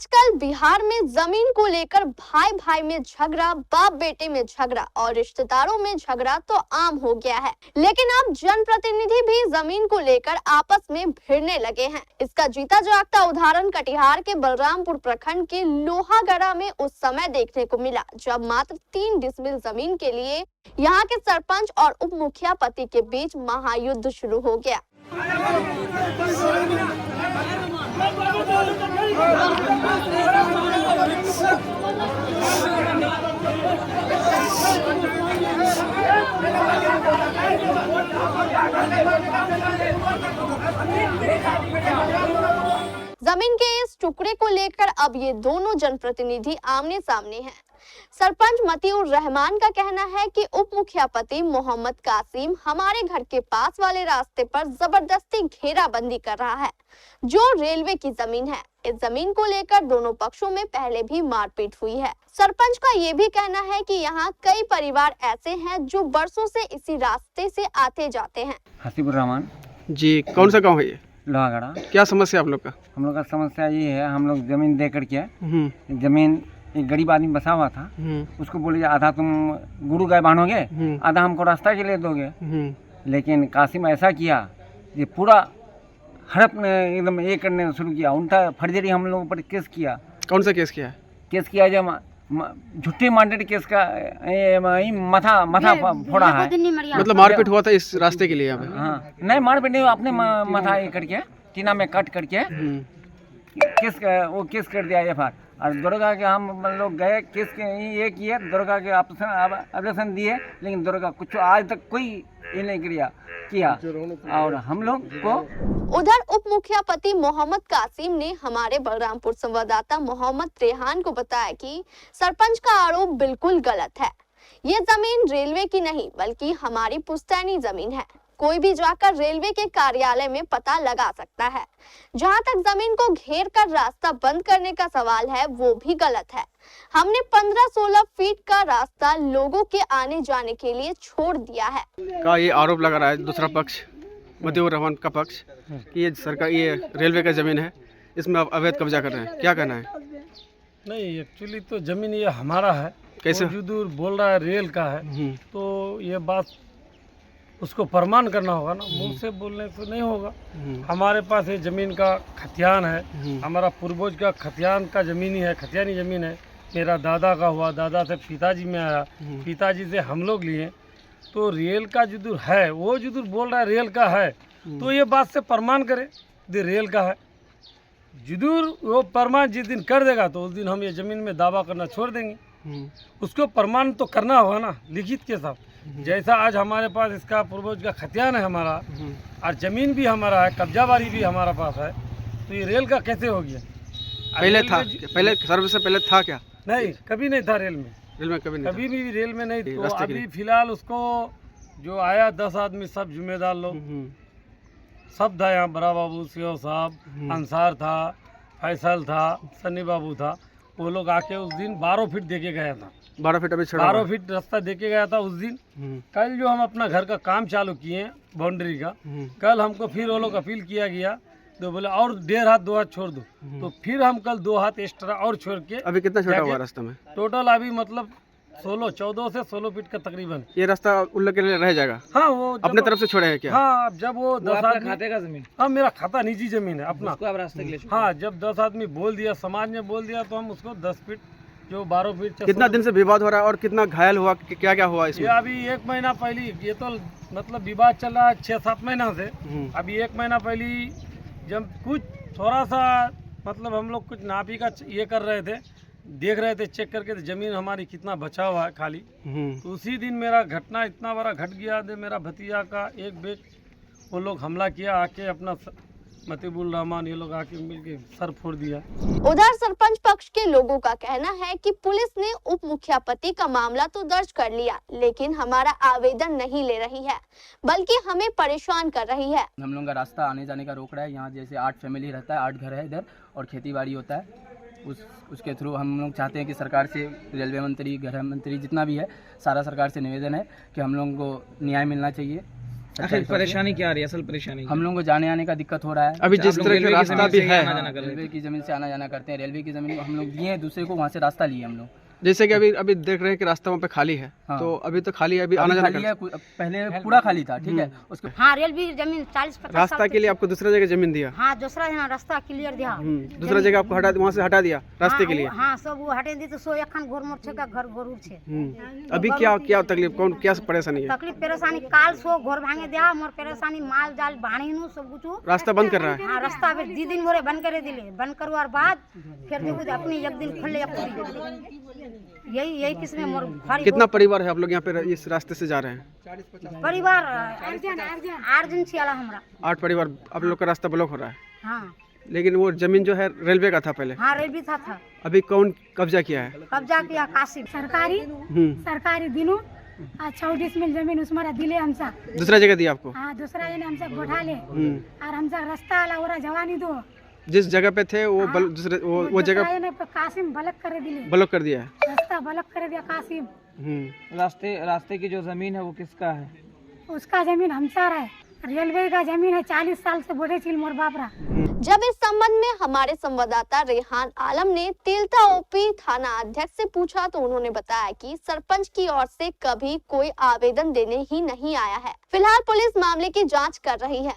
आजकल बिहार में जमीन को लेकर भाई भाई में झगड़ा, बाप बेटे में झगड़ा और रिश्तेदारों में झगड़ा तो आम हो गया है। लेकिन अब जनप्रतिनिधि भी जमीन को लेकर आपस में भिड़ने लगे हैं। इसका जीता जागता उदाहरण कटिहार के बलरामपुर प्रखंड के लोहागढ़ा में उस समय देखने को मिला जब मात्र 3 डिसमिल जमीन के लिए यहाँ के सरपंच और उप मुखिया पति के बीच महायुद्ध शुरू हो गया। जमीन के इस टुकड़े को लेकर अब ये दोनों जनप्रतिनिधि आमने सामने हैं। सरपंच मतीउर रहमान का कहना है कि उप मुखियापति मोहम्मद कासिम हमारे घर के पास वाले रास्ते पर जबरदस्ती घेराबंदी कर रहा है, जो रेलवे की जमीन है। इस जमीन को लेकर दोनों पक्षों में पहले भी मारपीट हुई है। सरपंच का ये भी कहना है कि यहाँ कई परिवार ऐसे हैं जो बरसों से इसी रास्ते से आते जाते हैं। हसीबुर रहमान जी, कौन सा गांव है ये? लोहागढ़ा। क्या समस्या आप लोग का? हम लोग का समस्या ये है, हम लोग जमीन दे करके जमीन एक गरीब आदमी बसा हुआ था, उसको बोले आधा तुम गुरु गाय बांधोगे, आधा हमको रास्ता के लिए दोगे। लेकिन कासिम ऐसा किया ये पूरा हड़प ने एकदम ये करने शुरू किया, उल्टा फर्जरी हम लोगों पर केस किया। कौन सा केस किया है? केस किया जब झूठे मानडेट केस का माथा फोड़ा है। मतलब मारपीट हुआ था इस रास्ते के लिए यहाँ पे? हाँ, नहीं मारपीट नहीं, अपने माथा ये करके टीना में कट करके केस कर दिया एफआईआर। और दुर्गा के हम लोग गए केस के ये किए, दुर्गा के ऑपरेशन दिए, लेकिन दुर्गा कुछ आज तक कोई ये नहीं किया और हम लोग को। उधर उप मुखियापति मोहम्मद कासिम ने हमारे बलरामपुर संवाददाता मोहम्मद रेहान को बताया कि सरपंच का आरोप बिल्कुल गलत है। ये जमीन रेलवे की नहीं बल्कि हमारी पुश्तैनी जमीन है। कोई भी जाकर रेलवे के कार्यालय में पता लगा सकता है। जहां तक जमीन को घेर कर रास्ता बंद करने का सवाल है, वो भी गलत है। हमने 15-16 फीट का रास्ता लोगों के आने जाने के लिए छोड़ दिया है। का ये आरोप लगा रहा है दूसरा पक्ष, मतीउर रहमान का पक्ष, कि ये सरकार ये रेलवे का जमीन है, इसमें आप अवैध कब्जा कर रहे हैं। क्या कहना है? नहीं, एक्चुअली तो जमीन ये हमारा है। कैसे? जो दूर बोल रहा है रेल का है, तो ये बात उसको प्रमाण करना होगा ना, मुंह से बोलने से नहीं होगा। हमारे पास ये जमीन का खतियान है, हमारा पूर्वज का खतियान का जमीन ही है, खतियानी जमीन है। मेरा दादा का हुआ, दादा से पिताजी में आया, पिताजी से हम लोग लिए। तो रेल का जो दूर है, वो जो दूर बोल रहा है रेल का है, तो ये बात से प्रमाण करे दे रेल का है। जरूर वो प्रमाण जिस दिन कर देगा तो उस दिन हम ये जमीन में दावा करना छोड़ देंगे। उसको प्रमाण तो करना होगा ना, लिखित के साथ। जैसा आज हमारे पास इसका पूर्वज का खतियान है हमारा, और जमीन भी हमारा है, कब्जाबारी भी हमारा पास है, तो ये रेल का कैसे हो गया? पहले था? पहले सर्विस से पहले था क्या? नहीं, कभी नहीं था रेल में। रेल में कभी भी रेल में नहीं। तो अभी फिलहाल उसको जो आया 10 आदमी, सब जिम्मेदार लोग सब था। यहाँ बड़ा बाबू, सीओ साहब, अंसार था, फैसल था, सन्नी बाबू था। वो लोग आके उस दिन 12 फीट देके गया था। 12 फीट अभी 12 फीट रास्ता देके गया था उस दिन। कल जो हम अपना घर का काम चालू किए बाउंड्री का, कल हमको फिर वो लोग अपील किया गया, तो बोले और 1.5 हाथ 2 हाथ छोड़ दो। तो फिर हम कल 2 हाथ एक्स्ट्रा और छोड़ के। अभी कितना छोटा हुआ रास्ता में? टोटल अभी मतलब 14 से 16 फीट का तकरीबन। ये रास्ता उन लोग के लिए रह जाएगा? हाँ, वो अपने तरफ से छोड़े हैं क्या? हाँ, जब वो 10 आदमी खाते का जमीन। हाँ, मेरा खाता निजी जमीन है अपना। रास्ते के लिए हाँ, जब 10 आदमी बोल दिया, समाज ने बोल दिया, तो हम उसको 10 फीट जो 12 फीट। कितना दिन से विवाद हो रहा है और कितना घायल हुआ, क्या क्या हुआ इसमें? ये अभी 1 महीना पहले, ये तो मतलब विवाद चल रहा है 6-7 महीना से। अभी 1 महीना पहले जब कुछ थोड़ा सा मतलब हम लोग कुछ नापी का ये कर रहे थे, देख रहे थे, चेक करके तो जमीन हमारी कितना बचा हुआ है खाली। तो उसी दिन मेरा घटना इतना बड़ा घट गया। मेरा भतीजा का एक बेट वो लोग हमला किया, आके अपना मतीउर रहमान ये लोग आके मिलके सर फोड़ दिया। उधर सरपंच पक्ष के लोगों का कहना है कि पुलिस ने उप मुखियापति का मामला तो दर्ज कर लिया, लेकिन हमारा आवेदन नहीं ले रही है, बल्कि हमें परेशान कर रही है। हम लोग का रास्ता आने जाने का रोक रहा है। यहाँ जैसे 8 फैमिली रहता है, 8 घर है इधर, और खेती बाड़ी होता है। उसके थ्रू हम लोग चाहते हैं कि सरकार से, रेलवे मंत्री, गृह मंत्री, जितना भी है, सारा सरकार से निवेदन है कि हम लोगों को न्याय मिलना चाहिए। आखिर परेशानी क्या आ रही है, असल परेशानी हम लोगों को जाने आने का दिक्कत हो रहा है। अभी जिस तरह का रास्ता भी है, रेलवे की जमीन से आना जाना करते हैं, रेलवे की जमीन हम लोग दिए हैं दूसरे को, वहाँ से रास्ता लिए हम लोग। जैसे कि अभी देख रहे हैं कि रास्ता वहाँ पे खाली है। हाँ। तो अभी तो खाली है, अभी आना जाना खाली है, पहले पूरा खाली था, ठीक है। उसके हाँ रेलवे जमीन 40-50 रास्ता के लिए आपको दूसरा जगह जमीन दिया। हाँ दूसरा यहाँ रास्ता क्लियर दिया। दूसरा जगह आपको वहाँ से हटा दिया रास्ते के लिए। हाँ सब वो हटे दी तो सो एखन घर मोर छे का घर गरुर छे। अभी क्या तकलीफ, कौन क्या परेशानी है? तकलीफ परेशानी काल सो घर भांगे दिया मोर परेशानी माल जाल बाणी नु सब कुछ रास्ता बंद कर रहा है। हाँ रास्ता अभी 2 दिन मोरे बंद करे दिले, बंद करवार बाद फिर देखो अपनी एक दिन खुले यही किसमें मोर भारी कितना परिवार है आप लोग यहाँ पे इस रास्ते से जा रहे हैं? परिवार अर्जन छियाला हमरा 8 परिवार आप लोग का रास्ता ब्लॉक हो रहा है। हाँ लेकिन वो जमीन जो है रेलवे का था पहले। हाँ रेलवे था अभी कौन कब्जा किया है? कब्जा किया कासिम सरकारी दिनों 34 मिल जमीन उसमारा दिले हमसा। दूसरा जगह दिया आपको? हाँ दूसरा जने हमसे गोठा ले और हमसा रास्ता वाला ओरा जवानी दो। जिस जगह पे थे वो दूसरे वो जगह ने कासिम ब्लॉक कर दिले, ब्लॉक कर दिया है। रास्ता ब्लॉक कर दिया कासिम। रास्ते की जो जमीन है वो किसका है? उसका जमीन हमसा है, रेलवे का जमीन है 40 साल से बोले चिल मोर बापरा। जब इस संबंध में हमारे संवाददाता रेहान आलम ने तेलता ओपी थाना अध्यक्ष से पूछा तो उन्होंने बताया कि सरपंच की ओर से कभी कोई आवेदन देने ही नहीं आया है। फिलहाल पुलिस मामले की जांच कर रही है।